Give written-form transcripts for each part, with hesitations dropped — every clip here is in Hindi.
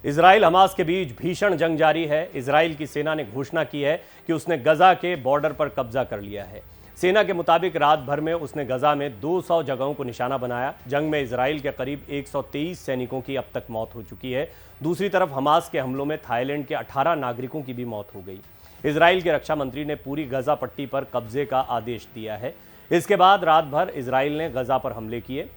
इजराइल हमास के बीच भीषण जंग जारी है। इजराइल की सेना ने घोषणा की है कि उसने गजा के बॉर्डर पर कब्जा कर लिया है। सेना के मुताबिक रात भर में उसने गजा में 200 जगहों को निशाना बनाया। जंग में इजराइल के करीब 123 सैनिकों की अब तक मौत हो चुकी है। दूसरी तरफ हमास के हमलों में थाईलैंड के 18 नागरिकों की भी मौत हो गई। इजराइल के रक्षा मंत्री ने पूरी गजा पट्टी पर कब्जे का आदेश दिया है। इसके बाद रात भर इजराइल ने गजा पर हमले किए।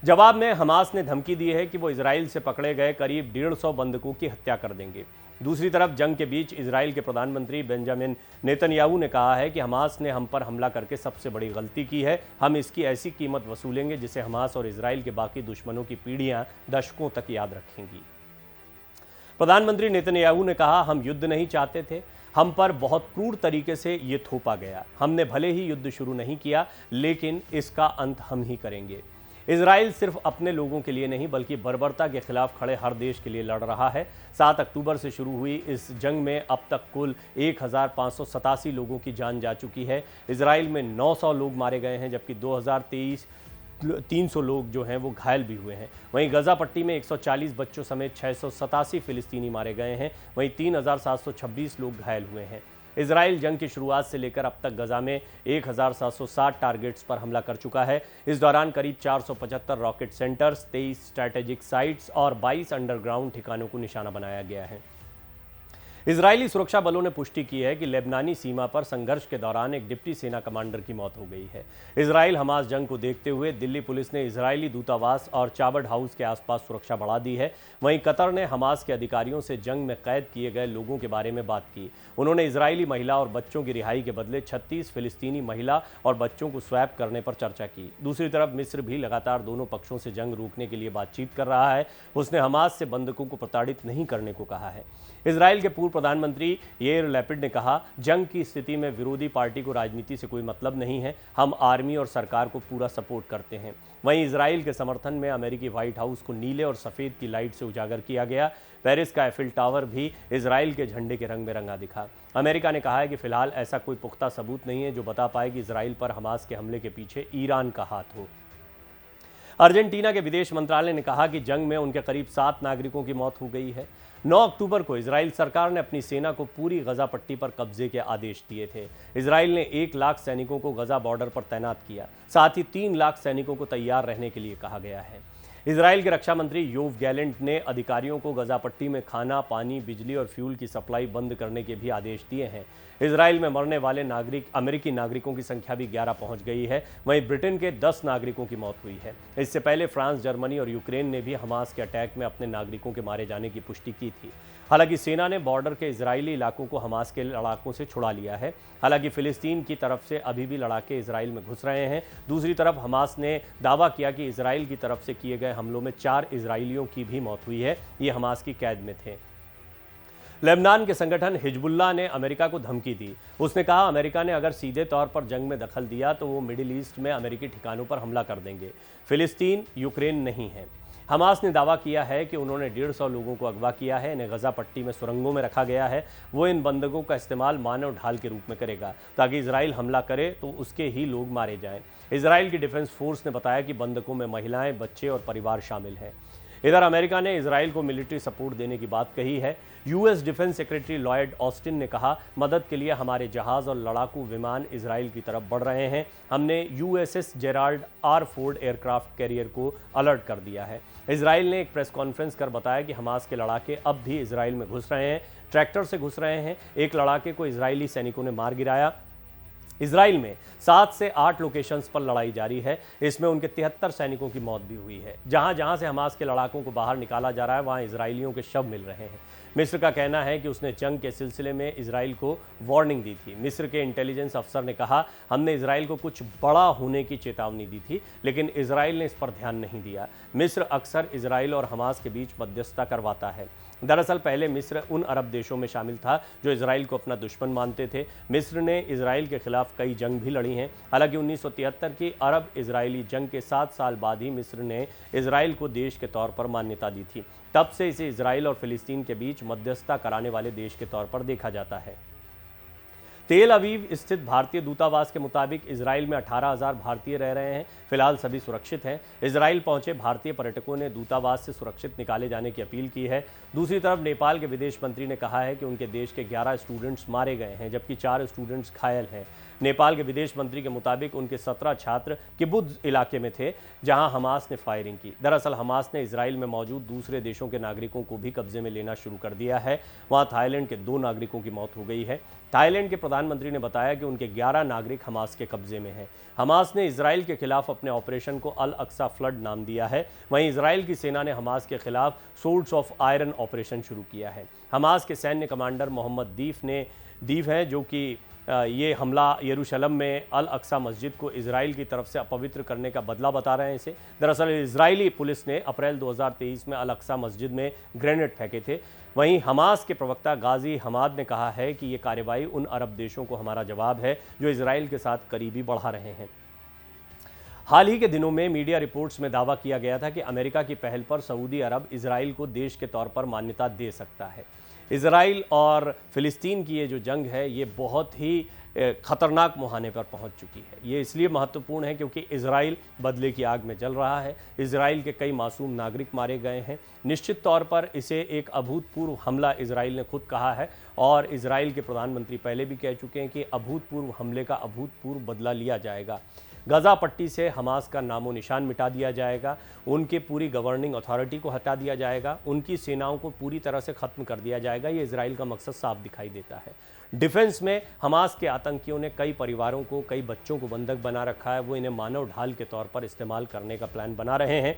जवाब में हमास ने धमकी दी है कि वो इजराइल से पकड़े गए करीब 150 बंधकों की हत्या कर देंगे। दूसरी तरफ जंग के बीच इजराइल के प्रधानमंत्री बेंजामिन नेतन्याहू ने कहा है कि हमास ने हम पर हमला करके सबसे बड़ी गलती की है। हम इसकी ऐसी कीमत वसूलेंगे जिसे हमास और इजराइल के बाकी दुश्मनों की पीढ़ियां दशकों तक याद रखेंगी। प्रधानमंत्री नेतन्याहू ने कहा, हम युद्ध नहीं चाहते थे, हम पर बहुत क्रूर तरीके से ये थोपा गया। हमने भले ही युद्ध शुरू नहीं किया, लेकिन इसका अंत हम ही करेंगे। इजराइल सिर्फ अपने लोगों के लिए नहीं बल्कि बर्बरता के खिलाफ खड़े हर देश के लिए लड़ रहा है। 7 अक्टूबर से शुरू हुई इस जंग में अब तक कुल 1587 लोगों की जान जा चुकी है। इजराइल में 900 लोग मारे गए हैं, जबकि 300 लोग जो हैं वो घायल भी हुए हैं। वहीं गजा पट्टी में 140 बच्चों समेत 687 फिलिस्तीनी मारे गए हैं। वहीं 3726 लोग घायल हुए हैं। इजराइल जंग की शुरुआत से लेकर अब तक गजा में 1760 टारगेट्स पर हमला कर चुका है। इस दौरान करीब 475 रॉकेट सेंटर्स, 23 स्ट्रैटेजिक साइट्स और 22 अंडरग्राउंड ठिकानों को निशाना बनाया गया है। इजरायली सुरक्षा बलों ने पुष्टि की है कि लेबनानी सीमा पर संघर्ष के दौरान एक डिप्टी सेना कमांडर की मौत हो गई है। इजराइल हमास जंग को देखते हुए दिल्ली पुलिस ने इजरायली दूतावास और चाबर्ड हाउस के आसपास सुरक्षा बढ़ा दी है। वहीं कतर ने हमास के अधिकारियों से जंग में कैद किए गए लोगों के बारे में बात की। उन्होंने इजरायली महिला और बच्चों की रिहाई के बदले 36 फिलिस्तीनी महिला और बच्चों को स्वैप करने पर चर्चा की। दूसरी तरफ मिस्र भी लगातार दोनों पक्षों से जंग रोकने के लिए बातचीत कर रहा है। उसने हमास से बंधकों को प्रताड़ित नहीं करने को कहा है। इजराइल के पूर्व प्रधानमंत्री याइर लैपिड ने कहा, जंग की स्थिति में विरोधी पार्टी को राजनीति से कोई मतलब नहीं है। हम आर्मी और सरकार को पूरा सपोर्ट करते हैं। वहीं इजराइल के समर्थन में अमेरिकी व्हाइट हाउस को नीले और सफ़ेद की लाइट से उजागर किया गया। पेरिस का एफिल टावर भी इजराइल के झंडे के रंग में रंगा दिखा। अमेरिका ने कहा है कि फिलहाल ऐसा कोई पुख्ता सबूत नहीं है जो बता पाए कि इजराइल पर हमास के हमले के पीछे ईरान का हाथ हो। अर्जेंटीना के विदेश मंत्रालय ने कहा कि जंग में उनके करीब 7 नागरिकों की मौत हो गई है। 9 अक्टूबर को इजराइल सरकार ने अपनी सेना को पूरी गजा पट्टी पर कब्जे के आदेश दिए थे। इजराइल ने 1 लाख सैनिकों को गजा बॉर्डर पर तैनात किया। साथ ही 3 लाख सैनिकों को तैयार रहने के लिए कहा गया है। इजराइल के रक्षा मंत्री योव गैलेंट ने अधिकारियों को गजा पट्टी में खाना, पानी, बिजली और फ्यूल की सप्लाई बंद करने के भी आदेश दिए हैं। इजराइल में मरने वाले अमेरिकी नागरिकों की संख्या भी 11 पहुंच गई है। वहीं ब्रिटेन के 10 नागरिकों की मौत हुई है। इससे पहले फ्रांस, जर्मनी और यूक्रेन ने भी हमास के अटैक में अपने नागरिकों के मारे जाने की पुष्टि की थी। हालांकि सेना ने बॉर्डर के इजरायली इलाकों को हमास के लड़ाकों से छुड़ा लिया है। हालांकि फिलिस्तीन की तरफ से अभी भी लड़ाके इजराइल में घुस रहे हैं। दूसरी तरफ हमास ने दावा किया कि इजराइल की तरफ से किए गए हमलों में 4 इजरायलियों की भी मौत हुई है। ये हमास की कैद में थे। लेबनान के संगठन हिजबुल्लाह ने अमेरिका को धमकी दी। उसने कहा, अमेरिका ने अगर सीधे तौर पर जंग में दखल दिया तो वो मिडिल ईस्ट में अमेरिकी ठिकानों पर हमला कर देंगे। फिलिस्तीन यूक्रेन नहीं है। हमास ने दावा किया है कि उन्होंने 150 लोगों को अगवा किया है। इन्हें गजा पट्टी में सुरंगों में रखा गया है। वो इन बंधकों का इस्तेमाल मानव ढाल के रूप में करेगा ताकि इजराइल हमला करे तो उसके ही लोग मारे जाएं। इजराइल की डिफेंस फोर्स ने बताया कि बंधकों में महिलाएं, बच्चे और परिवार शामिल हैं। इधर अमेरिका ने इजराइल को मिलिट्री सपोर्ट देने की बात कही है। US defence secretary Lloyd Austin ने कहा, मदद के लिए हमारे जहाज और लड़ाकू विमान इजराइल की तरफ बढ़ रहे हैं। हमने USS Gerald R Ford aircraft carrier को अलर्ट कर दिया है। इजराइल ने एक प्रेस कॉन्फ्रेंस कर बताया कि हमास के लड़ाके अब भी इजराइल में घुस रहे हैं, ट्रैक्टर से घुस रहे हैं। एक लड़ाके को इजरायली सैनिकों ने मार गिराया। इजराइल में 7 से 8 लोकेशंस पर लड़ाई जारी है। इसमें उनके 73 सैनिकों की मौत भी हुई है। जहां जहां से हमास के लड़ाकों को बाहर निकाला जा रहा है वहां इजरायलियों के शव मिल रहे हैं। मिस्र का कहना है कि उसने जंग के सिलसिले में इजराइल को वार्निंग दी थी। मिस्र के इंटेलिजेंस अफसर ने कहा, हमने इजराइल को कुछ बड़ा होने की चेतावनी दी थी, लेकिन इजराइल ने इस पर ध्यान नहीं दिया। मिस्र अक्सर इजराइल और हमास के बीच मध्यस्थता करवाता है। दरअसल पहले मिस्र उन अरब देशों में शामिल था जो इजराइल को अपना दुश्मन मानते थे। मिस्र ने इजराइल के खिलाफ कई जंग भी लड़ी हैं। हालांकि 1973 की अरब इजरायली जंग के 7 साल बाद ही मिस्र ने इजराइल को देश के तौर पर मान्यता दी थी। तब से इसे इजराइल और फिलिस्तीन के बीच मध्यस्थता कराने वाले देश के तौर पर देखा जाता है। तेल अवीव स्थित भारतीय दूतावास के मुताबिक इजराइल में 18,000 भारतीय रह रहे हैं। फिलहाल सभी सुरक्षित हैं। इजराइल पहुंचे भारतीय पर्यटकों ने दूतावास से सुरक्षित निकाले जाने की अपील की है। दूसरी तरफ नेपाल के विदेश मंत्री ने कहा है कि उनके देश के 11 स्टूडेंट्स मारे गए हैं, जबकि 4 स्टूडेंट्स घायल हैं। नेपाल के विदेश मंत्री के मुताबिक उनके 17 छात्र किबुत्ज इलाके में थे, जहां हमास ने फायरिंग की। दरअसल हमास ने इजराइल में मौजूद दूसरे देशों के नागरिकों को भी कब्जे में लेना शुरू कर दिया है। वहां थाईलैंड के 2 नागरिकों की मौत हो गई है। थाईलैंड के प्रधानमंत्री ने बताया कि उनके 11 नागरिक हमास के कब्जे में हैं। हमास ने इजराइल के खिलाफ अपने ऑपरेशन को अल अक्सा फ्लड नाम दिया है। वहीं इजराइल की सेना ने हमास के खिलाफ सोर्ड्स ऑफ आयरन ऑपरेशन शुरू किया है। हमास के सैन्य कमांडर मोहम्मद दीफ हैं, जो कि ये हमला यरूशलेम में अल अक्सा मस्जिद को इजराइल की तरफ से अपवित्र करने का बदला बता रहे हैं इसे। दरअसल इजरायली पुलिस ने अप्रैल 2023 में अल अक्सा मस्जिद में ग्रेनेड फेंके थे। वहीं हमास के प्रवक्ता गाजी हमाद ने कहा है कि ये कार्रवाई उन अरब देशों को हमारा जवाब है जो इजराइल के साथ करीबी बढ़ा रहे हैं। हाल ही के दिनों में मीडिया रिपोर्ट्स में दावा किया गया था कि अमेरिका की पहल पर सऊदी अरब इजराइल को देश के तौर पर मान्यता दे सकता है। इजराइल और फिलिस्तीन की ये जो जंग है, ये बहुत ही खतरनाक मुहाने पर पहुंच चुकी है। ये इसलिए महत्वपूर्ण है क्योंकि इजराइल बदले की आग में जल रहा है। इजराइल के कई मासूम नागरिक मारे गए हैं। निश्चित तौर पर इसे एक अभूतपूर्व हमला इजराइल ने खुद कहा है, और इजराइल के प्रधानमंत्री पहले भी कह चुके हैं कि अभूतपूर्व हमले का अभूतपूर्व बदला लिया जाएगा। गजा पट्टी से हमास का नामो निशान मिटा दिया जाएगा, उनके पूरी गवर्निंग अथॉरिटी को हटा दिया जाएगा, उनकी सेनाओं को पूरी तरह से ख़त्म कर दिया जाएगा। ये इजराइल का मकसद साफ दिखाई देता है। डिफेंस में हमास के आतंकियों ने कई परिवारों को, कई बच्चों को बंधक बना रखा है। वो इन्हें मानव ढाल के तौर पर इस्तेमाल करने का प्लान बना रहे हैं।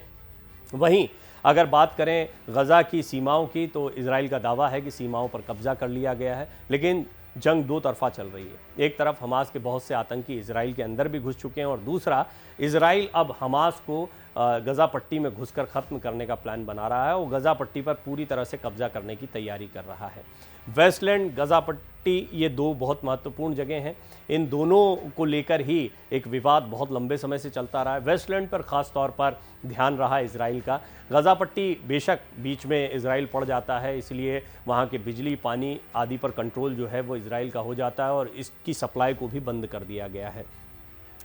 वहीं अगर बात करें गजा की सीमाओं की, तो इजराइल का दावा है कि सीमाओं पर कब्जा कर लिया गया है, लेकिन जंग दो तरफा चल रही है। एक तरफ हमास के बहुत से आतंकी इजराइल के अंदर भी घुस चुके हैं, और दूसरा इजराइल अब हमास को गजा पट्टी में घुसकर ख़त्म करने का प्लान बना रहा है और गजा पट्टी पर पूरी तरह से कब्जा करने की तैयारी कर रहा है। वेस्टलैंड, गजा पट्टी, ये 2 बहुत महत्वपूर्ण जगह हैं। इन दोनों को लेकर ही एक विवाद बहुत लंबे समय से चलता रहा है। वेस्टलैंड पर ख़ास तौर पर ध्यान रहा इजराइल का। गजा पट्टी बेशक बीच में इजराइल पड़ जाता है, इसलिए वहाँ के बिजली, पानी आदि पर कंट्रोल जो है वो इजराइल का हो जाता है, और इसकी सप्लाई को भी बंद कर दिया गया है।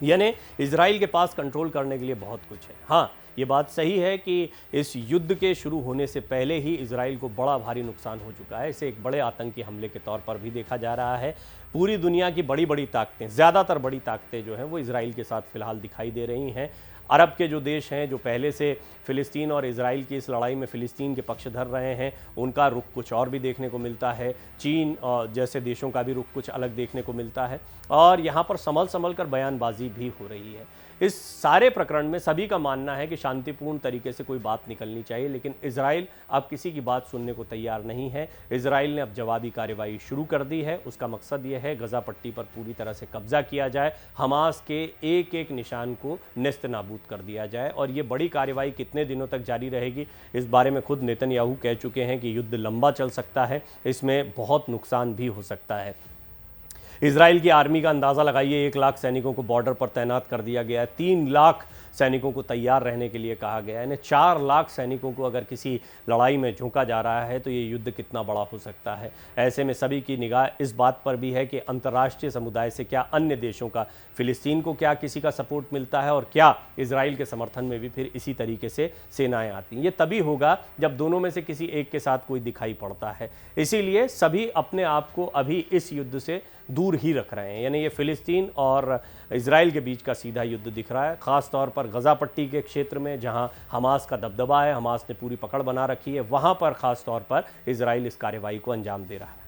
यानी इजराइल के पास कंट्रोल करने के लिए बहुत कुछ है। हाँ, ये बात सही है कि इस युद्ध के शुरू होने से पहले ही इजराइल को बड़ा भारी नुकसान हो चुका है। इसे एक बड़े आतंकी हमले के तौर पर भी देखा जा रहा है। पूरी दुनिया की बड़ी बड़ी ताकतें, ज़्यादातर बड़ी ताकतें जो हैं वो इजराइल के साथ फिलहाल दिखाई दे रही हैं। अरब के जो देश हैं, जो पहले से फ़िलिस्तीन और इजराइल की इस लड़ाई में फ़िलिस्तीन के पक्ष धर रहे हैं, उनका रुख कुछ और भी देखने को मिलता है। चीन जैसे देशों का भी रुख कुछ अलग देखने को मिलता है, और यहाँ पर संभल कर बयानबाजी भी हो रही है। इस सारे प्रकरण में सभी का मानना है कि शांतिपूर्ण तरीके से कोई बात निकलनी चाहिए, लेकिन इजराइल अब किसी की बात सुनने को तैयार नहीं है। इजराइल ने अब जवाबी कार्रवाई शुरू कर दी है। उसका मकसद ये है गजा पट्टी पर पूरी तरह से कब्जा किया जाए, हमास के एक एक निशान को नेस्त नाबूद कर दिया जाए। और ये बड़ी कार्रवाई कितने दिनों तक जारी रहेगी, इस बारे में खुद नेतन्याहू कह चुके हैं कि युद्ध लंबा चल सकता है, इसमें बहुत नुकसान भी हो सकता है। इजराइल की आर्मी का अंदाज़ा लगाइए, 1 लाख सैनिकों को बॉर्डर पर तैनात कर दिया गया है। 3 लाख सैनिकों को तैयार रहने के लिए कहा गया है। यानी 4 लाख सैनिकों को अगर किसी लड़ाई में झोंका जा रहा है तो ये युद्ध कितना बड़ा हो सकता है। ऐसे में सभी की निगाह इस बात पर भी है कि अंतर्राष्ट्रीय समुदाय से क्या अन्य देशों का, फिलिस्तीन को क्या किसी का सपोर्ट मिलता है, और क्या इजराइल के समर्थन में भी फिर इसी तरीके से सेनाएं आती हैं। ये तभी होगा जब दोनों में से किसी एक के साथ कोई दिखाई पड़ता है। इसीलिए सभी अपने आप को अभी इस युद्ध से दूर ही रख रहे हैं। यानी ये फिलिस्तीन और इजराइल के बीच का सीधा युद्ध दिख रहा है, ख़ास तौर पर गजा पट्टी के क्षेत्र में, जहां हमास का दबदबा है, हमास ने पूरी पकड़ बना रखी है, वहां पर ख़ास तौर पर इजराइल इस कार्रवाई को अंजाम दे रहा है।